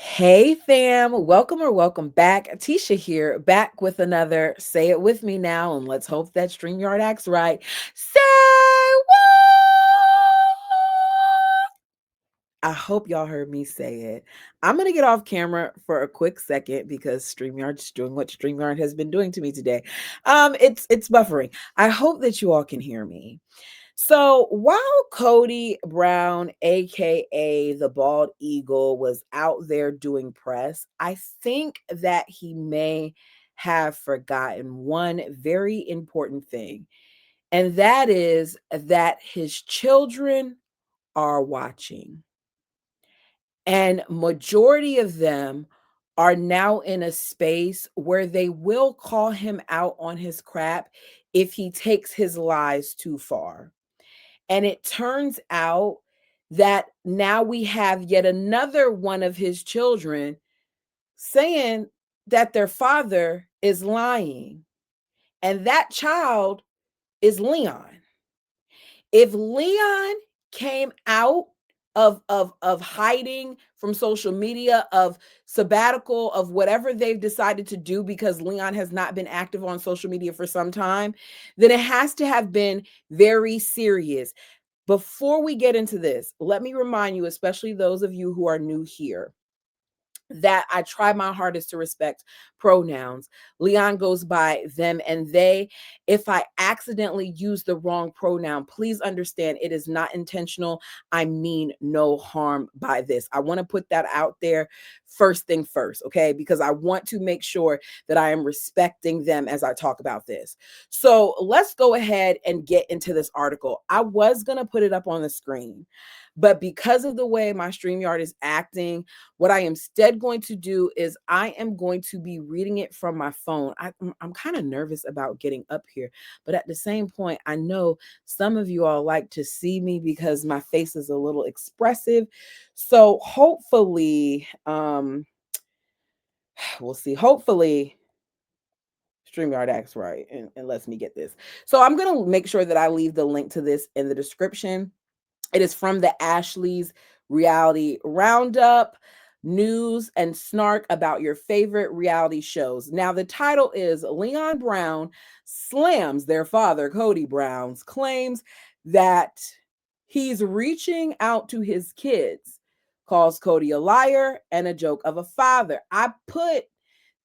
Hey fam, welcome or welcome back. Tisha here, back with another Say It With Me Now, and let's hope that StreamYard acts right. Say what? I hope y'all heard me say it. I'm gonna get off camera for a quick second because StreamYard's doing what StreamYard has been doing to me today. It's buffering. I hope that you all can hear me. So while Cody Brown, aka the Bald Eagle, was out there doing press, I think that he may have forgotten one very important thing, and that is that his children are watching. And majority of them are now in a space where they will call him out on his crap if he takes his lies too far. And it turns out that now we have yet another one of his children saying that their father is lying. And that child is Leon. If Leon came out of hiding from social media, of sabbatical, of whatever they've decided to do, because Leon has not been active on social media for some time, then it has to have been very serious. Before we get into this, let me remind you, especially those of you who are new here, that I try my hardest to respect pronouns. Leon goes by them and they. If I accidentally use the wrong pronoun, please understand it is not intentional. I mean no harm by this. I want to put that out there first thing first, okay? Because I want to make sure that I am respecting them as I talk about this. So let's go ahead and get into this article. I was going to put it up on the screen, but because of the way my StreamYard is acting, what I am instead going to do is I am going to be reading it from my phone. I'm kind of nervous about getting up here, but at the same point, I know some of you all like to see me because my face is a little expressive. So hopefully, we'll see. Hopefully, StreamYard acts right and lets me get this. So I'm going to make sure that I leave the link to this in the description. It is from the Ashley's Reality Roundup, news and snark about your favorite reality shows. Now, the title is Leon Brown slams their father, Cody Brown's claims that he's reaching out to his kids, calls Cody a liar and a joke of a father. I put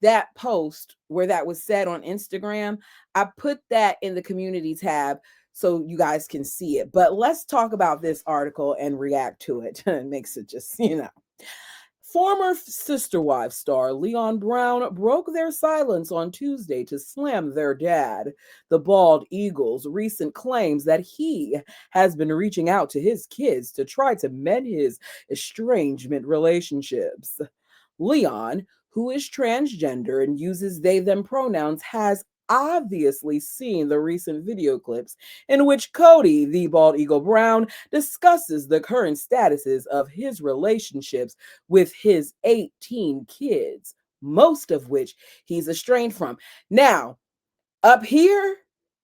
that post where that was said on Instagram, I put that in the community tab so you guys can see it. But let's talk about this article and react to it. It makes it just. Former Sister Wives star Leon Brown broke their silence on Tuesday to slam their dad, the Bald Eagle's recent claims that he has been reaching out to his kids to try to mend his estrangement relationships. Leon, who is transgender and uses they them pronouns, has obviously seen the recent video clips in which Cody, the Bald Eagle Brown, discusses the current statuses of his relationships with his 18 kids, most of which he's estranged from. Now, up here,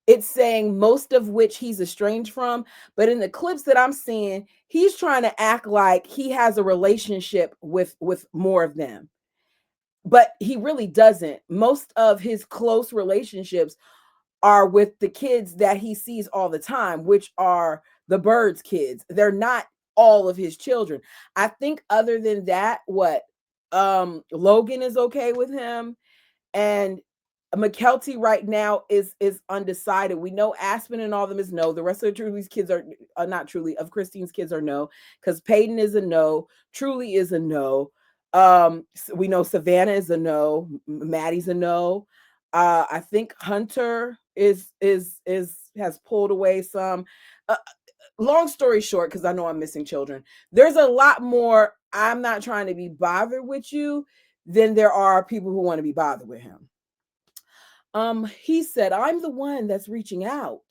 it's saying most of which he's estranged from, but in the clips that I'm seeing, he's trying to act like he has a relationship with more of them, but he really doesn't. Most of his close relationships are with the kids that he sees all the time, which are the Birds kids. They're not all of his children. I think other than that, what Logan is okay with him, and McKelty right now is undecided. We know Aspen and all of them is no. The rest of Truly's kids are not Truly. Of Christine's kids are no, because Peyton is a no. Truly is a no. We know Savannah is a no. Maddie's a no. I think Hunter is has pulled away some. Uh, Long story short, because I know I'm missing children, there's a lot more. I'm not trying to be bothered with you than there are people who want to be bothered with him. He said, I'm the one that's reaching out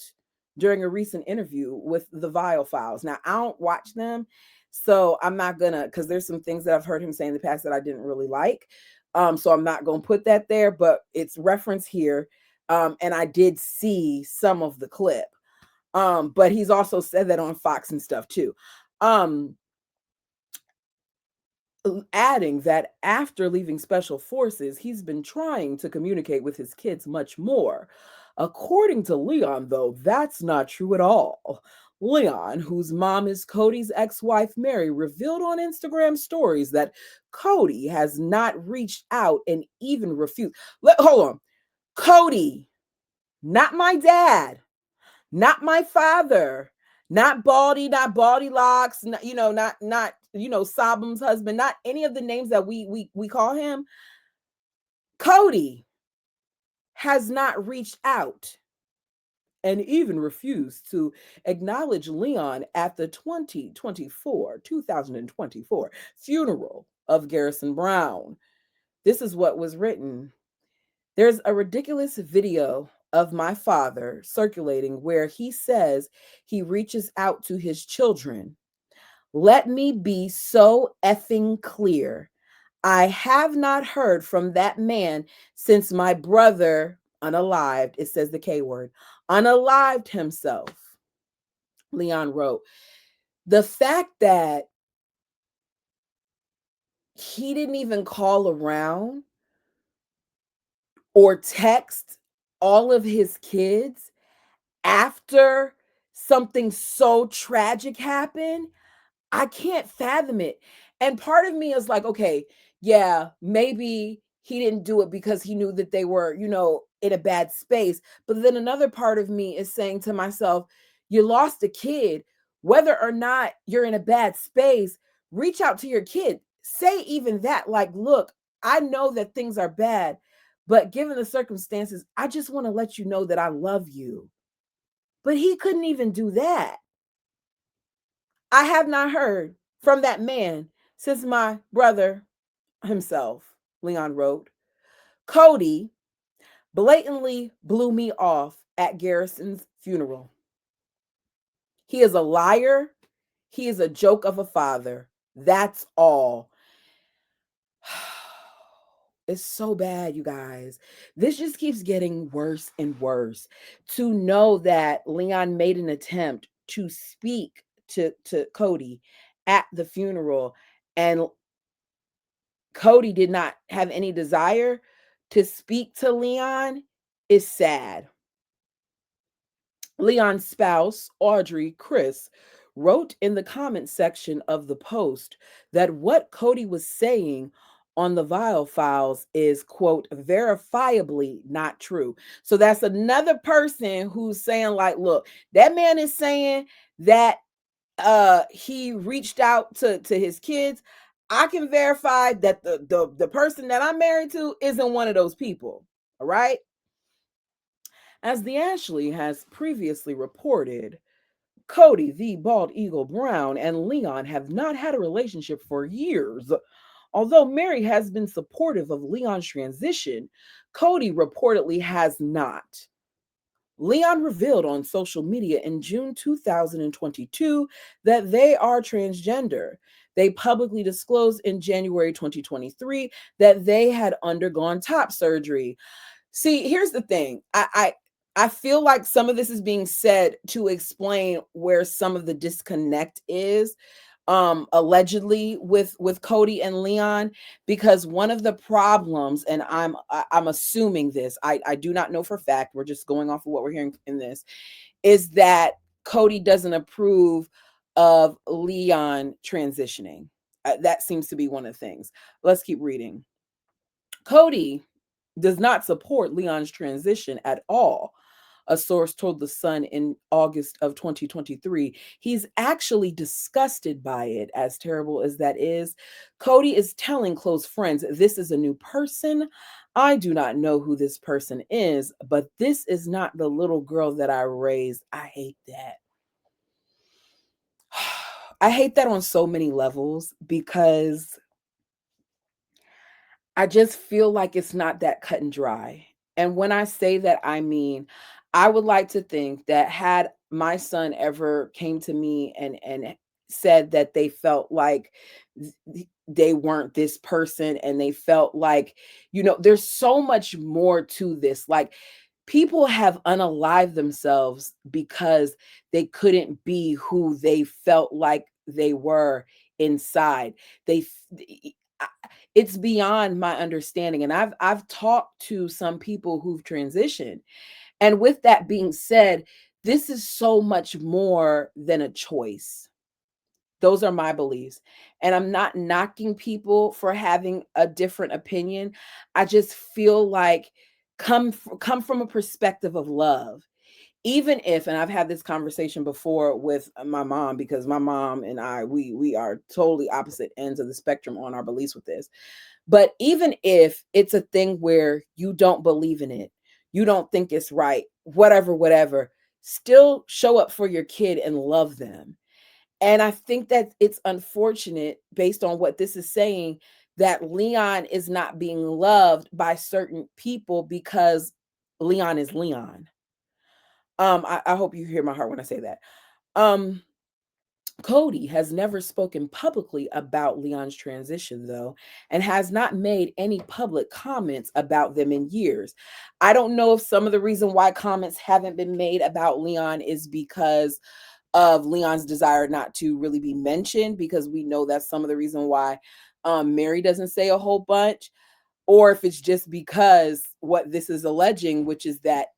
during a recent interview with the Vile Files. Now, I don't watch them, so I'm not gonna, because there's some things that I've heard him say in the past that I didn't really like. So I'm not gonna put that there, but it's referenced here. And I did see some of the clip. But he's also said that on Fox and stuff too. Um, adding that after leaving special forces, he's been trying to communicate with his kids much more. According to Leon, though, that's not true at all. Leon, whose mom is Cody's ex wife Mary, revealed on Instagram stories that Cody has not reached out and even refused. Hold on. Cody, not my dad, not my father, not Baldy Locks, Sobham's husband, not any of the names that we call him. Cody has not reached out and even refused to acknowledge Leon at the 2024 funeral of Garrison Brown. This is what was written. There's a ridiculous video of my father circulating where he says he reaches out to his children. Let me be so effing clear. I have not heard from that man since my brother unalived, it says the K word, unalived himself. Leon wrote, the fact that he didn't even call around or text all of his kids after something so tragic happened, I can't fathom it. And part of me is like, okay, yeah, maybe he didn't do it because he knew that they were, in a bad space. But then another part of me is saying to myself, you lost a kid, whether or not you're in a bad space, reach out to your kid. Say even that, like, look, I know that things are bad, but given the circumstances, I just want to let you know that I love you. But he couldn't even do that. I have not heard from that man since my brother himself, Leon wrote. Cody blatantly blew me off at Garrison's funeral. He is a liar. He is a joke of a father. That's all. It's so bad, you guys. This just keeps getting worse and worse. To know that Leon made an attempt to speak to Cody at the funeral, and Cody did not have any desire to speak to Leon is sad. Leon's spouse, Audrey Chris, wrote in the comment section of the post that what Cody was saying on the Vile Files is, quote, verifiably not true. So that's another person who's saying, like, look, that man is saying that he reached out to his kids. I can verify that the person that I'm married to isn't one of those people. All right. As the Ashley has previously reported, Cody, the bald eagle Brown, and Leon have not had a relationship for years. Although Mary has been supportive of Leon's transition, Cody reportedly has not. Leon revealed on social media in June 2022 that they are transgender. They publicly disclosed in January 2023 that they had undergone top surgery. See, here's the thing. I feel like some of this is being said to explain where some of the disconnect is, allegedly with Cody and Leon, because one of the problems, and I'm assuming this, I do not know for fact, we're just going off of what we're hearing in this, is that Cody doesn't approve of Leon transitioning. That seems to be one of the things. Let's keep reading. Cody does not support Leon's transition at all, a source told The Sun in August of 2023. He's actually disgusted by it, as terrible as that is. Cody is telling close friends, this is a new person. I do not know who this person is, but this is not the little girl that I raised. I hate that. I hate that on so many levels, because I just feel like it's not that cut and dry. And when I say that, I mean, I would like to think that had my son ever came to me and said that they felt like they weren't this person, and they felt like, there's so much more to this. Like, people have unalived themselves because they couldn't be who they felt like they were inside. They it's beyond my understanding, and I've talked to some people who've transitioned, and with that being said, this is so much more than a choice. Those are my beliefs. And I'm not knocking people for having a different opinion. I just feel like come from a perspective of love. Even if, and I've had this conversation before with my mom, because my mom and I, we are totally opposite ends of the spectrum on our beliefs with this. But even if it's a thing where you don't believe in it, you don't think it's right, whatever, still show up for your kid and love them. And I think that it's unfortunate, based on what this is saying, that Leon is not being loved by certain people because Leon is Leon. I hope you hear my heart when I say that. Um, Cody has never spoken publicly about Leon's transition, though, and has not made any public comments about them in years. I don't know if some of the reason why comments haven't been made about Leon is because of Leon's desire not to really be mentioned, because we know that's some of the reason why Mary doesn't say a whole bunch, or if it's just because what this is alleging, which is that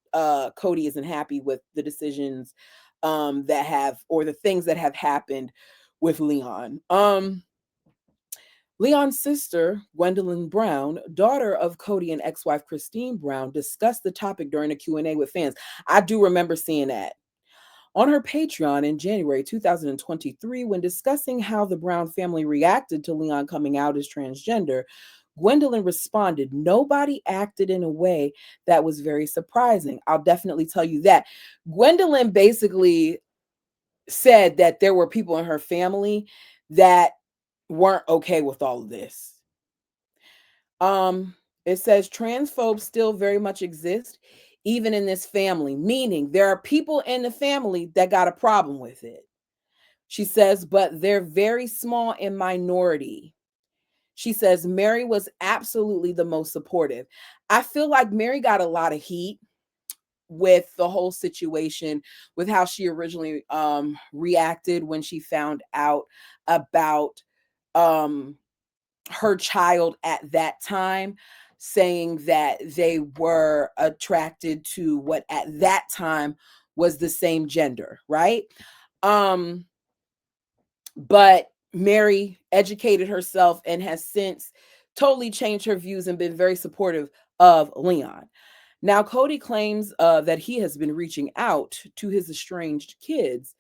Cody isn't happy with the decisions that have, or the things that have happened with Leon. Leon's sister, Gwendolyn Brown, daughter of Cody and ex-wife Christine Brown, discussed the topic during a Q&A with fans. I do remember seeing that on her Patreon in January 2023, when discussing how the Brown family reacted to Leon coming out as transgender. Gwendolyn responded, "Nobody acted in a way that was very surprising. I'll definitely tell you that." Gwendolyn basically said that there were people in her family that weren't okay with all of this. Um, it says transphobes still very much exist, even in this family, meaning there are people in the family that got a problem with it. She says, but they're very small in minority. She says Mary was absolutely the most supportive. I feel like Mary got a lot of heat with the whole situation, with how she originally reacted when she found out about um her child at that time, saying that they were attracted to what at that time was the same gender, right? Um, but Mary educated herself and has since totally changed her views and been very supportive of Leon. Now, Cody claims that he has been reaching out to his estranged kids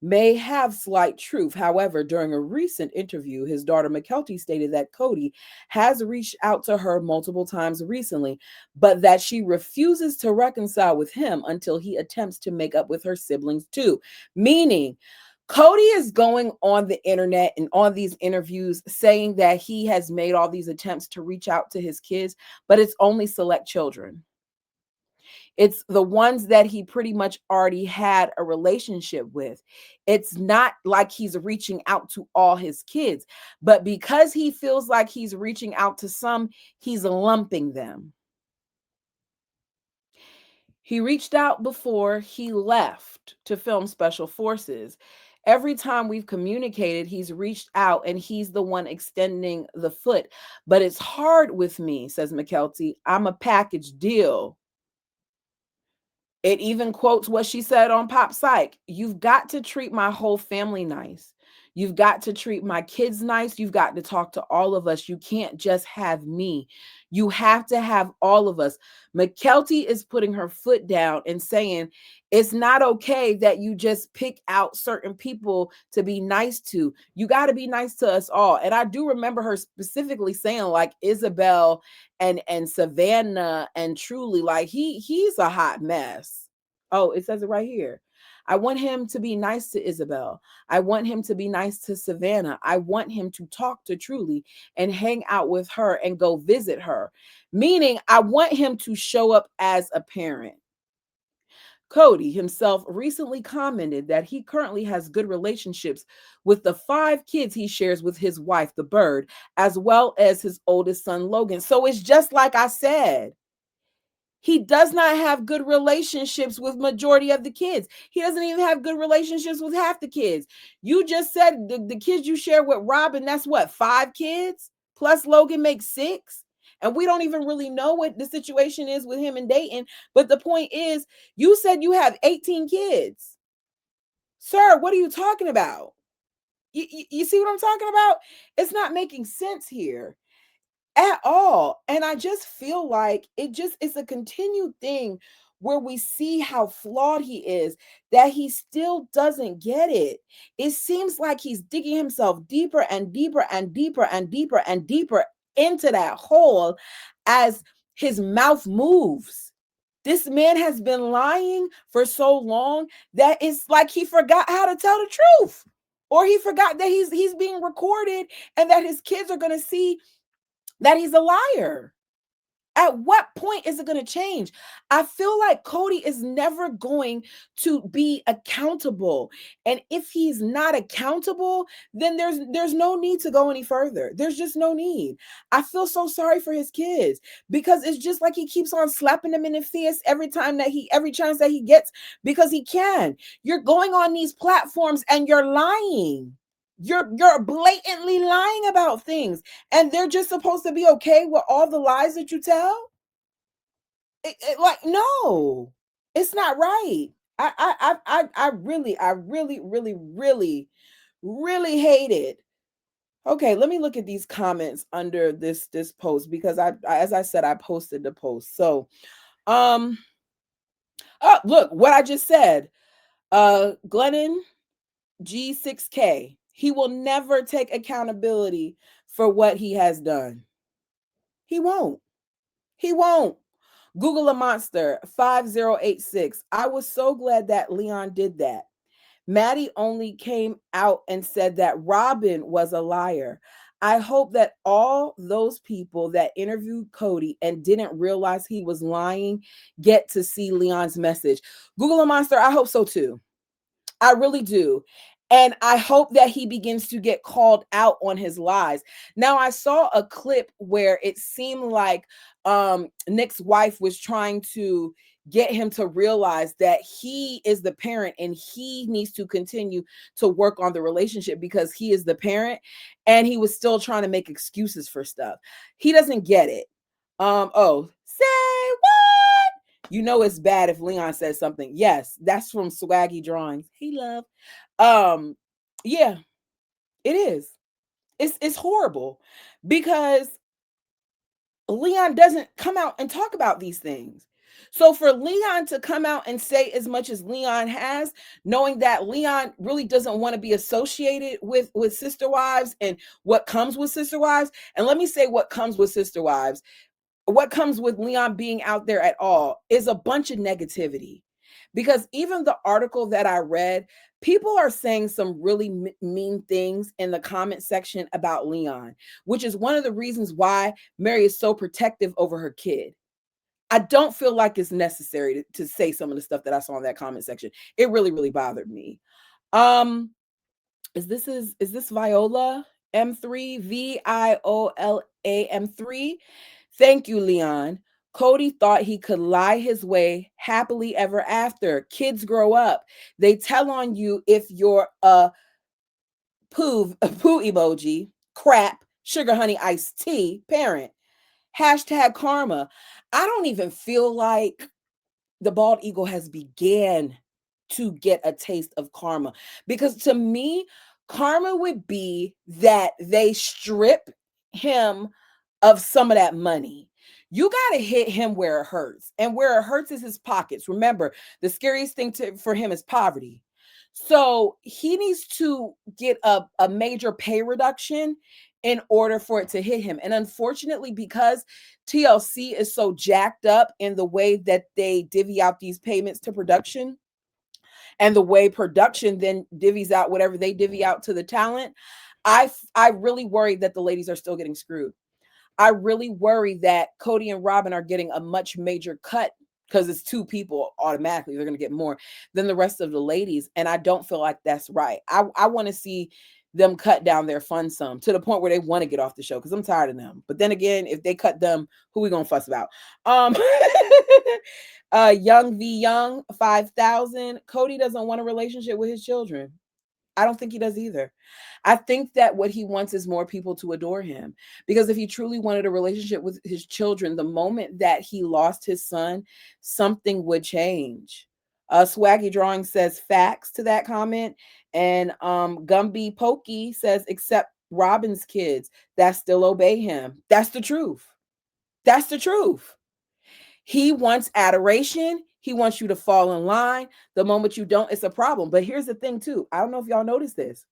may have slight truth. However, during a recent interview, his daughter McKelty stated that Cody has reached out to her multiple times recently, but that she refuses to reconcile with him until he attempts to make up with her siblings too. Meaning, Cody is going on the internet and on these interviews saying that he has made all these attempts to reach out to his kids, but it's only select children. It's the ones that he pretty much already had a relationship with. It's not like he's reaching out to all his kids, but because he feels like he's reaching out to some, he's lumping them. He reached out before he left to film Special Forces. Every time we've communicated, he's reached out and he's the one extending the foot. But it's hard with me, says McKelty. I'm a package deal. It even quotes what she said on Pop Psych. You've got to treat my whole family nice. You've got to treat my kids nice. You've got to talk to all of us. You can't just have me. You have to have all of us. McKelty is putting her foot down and saying it's not okay that you just pick out certain people to be nice to. You got to be nice to us all. And I do remember her specifically saying, like, Isabel and Savannah and Truly, like he's a hot mess. Oh, it says it right here. I want him to be nice to Isabel. I want him to be nice to Savannah. I want him to talk to Truly and hang out with her and go visit her. Meaning, I want him to show up as a parent. Cody himself recently commented that he currently has good relationships with the 5 kids he shares with his wife, the Bird, as well as his oldest son, Logan. So it's just like I said. He does not have good relationships with majority of the kids. He doesn't even have good relationships with half the kids. You just said the kids you share with Robin, that's what, 5 kids? Plus Logan makes 6. And we don't even really know what the situation is with him and Dayton. But the point is, you said you have 18 kids. Sir, what are you talking about? You see what I'm talking about? It's not making sense here at all. And I just feel like it's a continued thing where we see how flawed he is, that he still doesn't get it. It seems like he's digging himself deeper and deeper and deeper and deeper and deeper into that hole as his mouth moves. This man has been lying for so long that it's like he forgot how to tell the truth, or he forgot that he's being recorded and that his kids are going to see that he's a liar. At what point is it going to change? I feel like Cody is never going to be accountable. And if he's not accountable, then there's no need to go any further. There's just no need. I feel so sorry for his kids, because it's just like he keeps on slapping them in the face every chance that he gets, because he can. You're going on these platforms and you're lying. You're blatantly lying about things, and they're just supposed to be okay with all the lies that you tell. Like, no, it's not right. I really hate it. Okay, let me look at these comments under this post, because as I said, I posted the post. So oh, look what I just said. Glennon G6K, he will never take accountability for what he has done. He won't. He won't. Google a monster 5086. I was so glad that Leon did that. Maddie only came out and said that Robin was a liar. I hope that all those people that interviewed Cody and didn't realize he was lying get to see Leon's message. Google a monster. I hope so too. I really do. And I hope that he begins to get called out on his lies. Now, I saw a clip where it seemed like Nick's wife was trying to get him to realize that he is the parent and he needs to continue to work on the relationship because he is the parent, and he was still trying to make excuses for stuff. He doesn't get it. Oh, say what? You know it's bad if Leon says something. Yes, that's from Swaggy Drawings. Hey, love. Yeah, it is. It's horrible, because Leon doesn't come out and talk about these things. So for Leon to come out and say as much as Leon has, knowing that Leon really doesn't want to be associated with sister wives and what comes with sister wives. And let me say what comes with sister wives. What comes with Leon being out there at all is a bunch of negativity. Because even the article that I read, people are saying some really mean things in the comment section about Leon, which is one of the reasons why Mary is so protective over her kid. I don't feel like it's necessary to say some of the stuff that I saw in that comment section. It really, really bothered me. Is this Viola M3 Viola M3? Thank you, Leon. Cody thought he could lie his way happily ever after. Kids grow up. They tell on you if you're a poo emoji, crap, sugar honey iced tea parent. Hashtag karma. I don't even feel like the bald eagle has began to get a taste of karma, because to me, karma would be that they strip him of some of that money. You got to hit him where it hurts, and where it hurts is his pockets. Remember, the scariest thing for him is poverty. So he needs to get a major pay reduction in order for it to hit him. And unfortunately, because TLC is so jacked up in the way that they divvy out these payments to production, and the way production then divvies out whatever they divvy out to the talent, I really worry that the ladies are still getting screwed. I really worry that Cody and Robin are getting a much major cut, because it's 2 people automatically. They're going to get more than the rest of the ladies. And I don't feel like that's right. I want to see them cut down their fun some to the point where they want to get off the show because I'm tired of them. But then again, if they cut them, who we gonna fuss about? Um Young V Young 5,000. Cody doesn't want a relationship with his children. I don't think he does either. I think that what he wants is more people to adore him. Because if he truly wanted a relationship with his children, the moment that he lost his son, something would change. Swaggy Drawing says facts to that comment. And Gumby Pokey says, except Robin's kids that still obey him. That's the truth. That's the truth. He wants adoration. He wants you to fall in line. The moment you don't, it's a problem. But here's the thing, too. I don't know if y'all noticed this.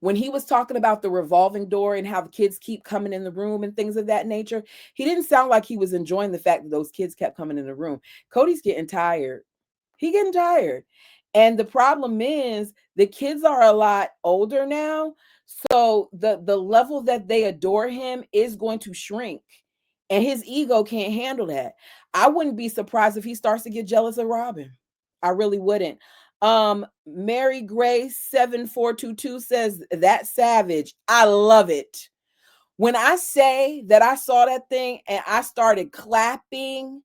When he was talking about the revolving door and how the kids keep coming in the room and things of that nature, he didn't sound like he was enjoying the fact that those kids kept coming in the room. Cody's getting tired. He getting tired. And the problem is the kids are a lot older now. So the level that they adore him is going to shrink. And his ego can't handle that. I wouldn't be surprised if he starts to get jealous of Robin. I really wouldn't. Mary Grace 7422 says that's savage. I love it. When I say that I saw that thing and I started clapping,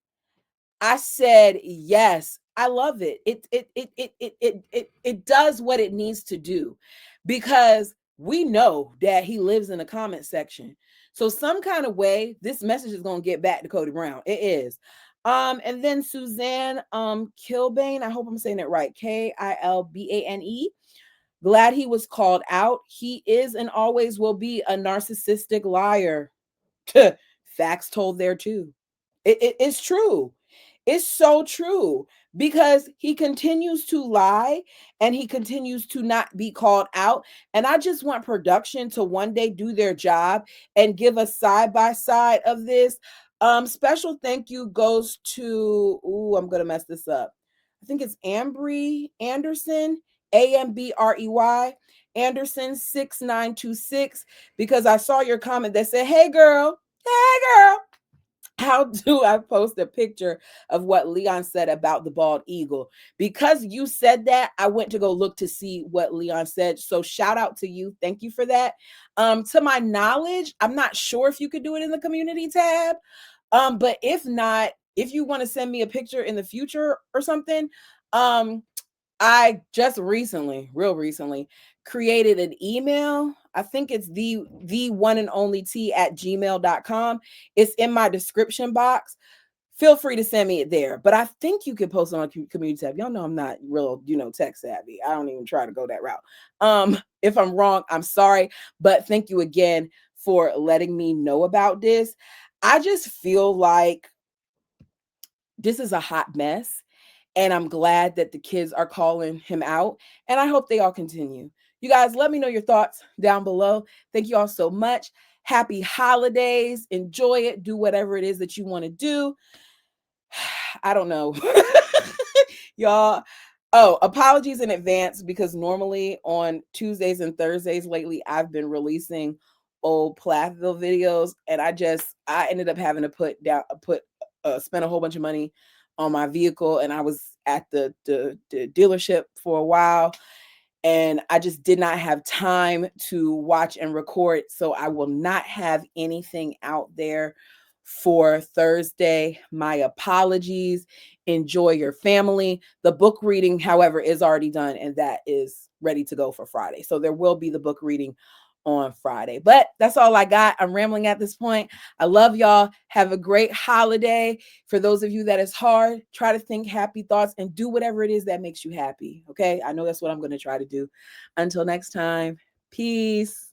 I said, yes, I love it. It does what it needs to do because we know that he lives in the comment section. So some kind of way, this message is going to get back to Cody Brown. It is. And then Suzanne Kilbane, I hope I'm saying it right. Kilbane. Glad he was called out. He is and always will be a narcissistic liar. Facts told there too. It's true. It's so true because he continues to lie and he continues to not be called out. And I just want production to one day do their job and give a side by side of this. Special thank you goes to, I'm going to mess this up. I think it's Ambrey Anderson, Ambrey Anderson 6926, because I saw your comment that said, hey girl, how do I post a picture of what Leon said about the bald eagle? Because you said that, I went to go look to see what Leon said. So shout out to you. Thank you for that. To my knowledge, I'm not sure if you could do it in the community tab. But if not, if you want to send me a picture in the future or something, I just real recently created an email. I think it's the one and only t@gmail.com. It's in my description box. Feel free to send me it there. But I think you can post it on community tab. Y'all know I'm not real, tech savvy. I don't even try to go that route. If I'm wrong, I'm sorry. But thank you again for letting me know about this. I just feel like this is a hot mess. And I'm glad that the kids are calling him out. And I hope they all continue. You guys, let me know your thoughts down below. Thank you all so much. Happy holidays. Enjoy it. Do whatever it is that you want to do. I don't know. Y'all. Oh, apologies in advance because normally on Tuesdays and Thursdays lately, I've been releasing old Plathville videos. And I ended up having to spend a whole bunch of money on my vehicle, and I was at the dealership for a while, and I just did not have time to watch and record. So I will not have anything out there for Thursday. My apologies. Enjoy your family. The book reading, however, is already done, and that is ready to go for Friday. So there will be the book reading on Friday. But that's all I got. I'm rambling at this point. I love y'all. Have a great holiday. For those of you that is hard, try to think happy thoughts and do whatever it is that makes you happy. Okay? I know that's what I'm going to try to do. Until next time, peace.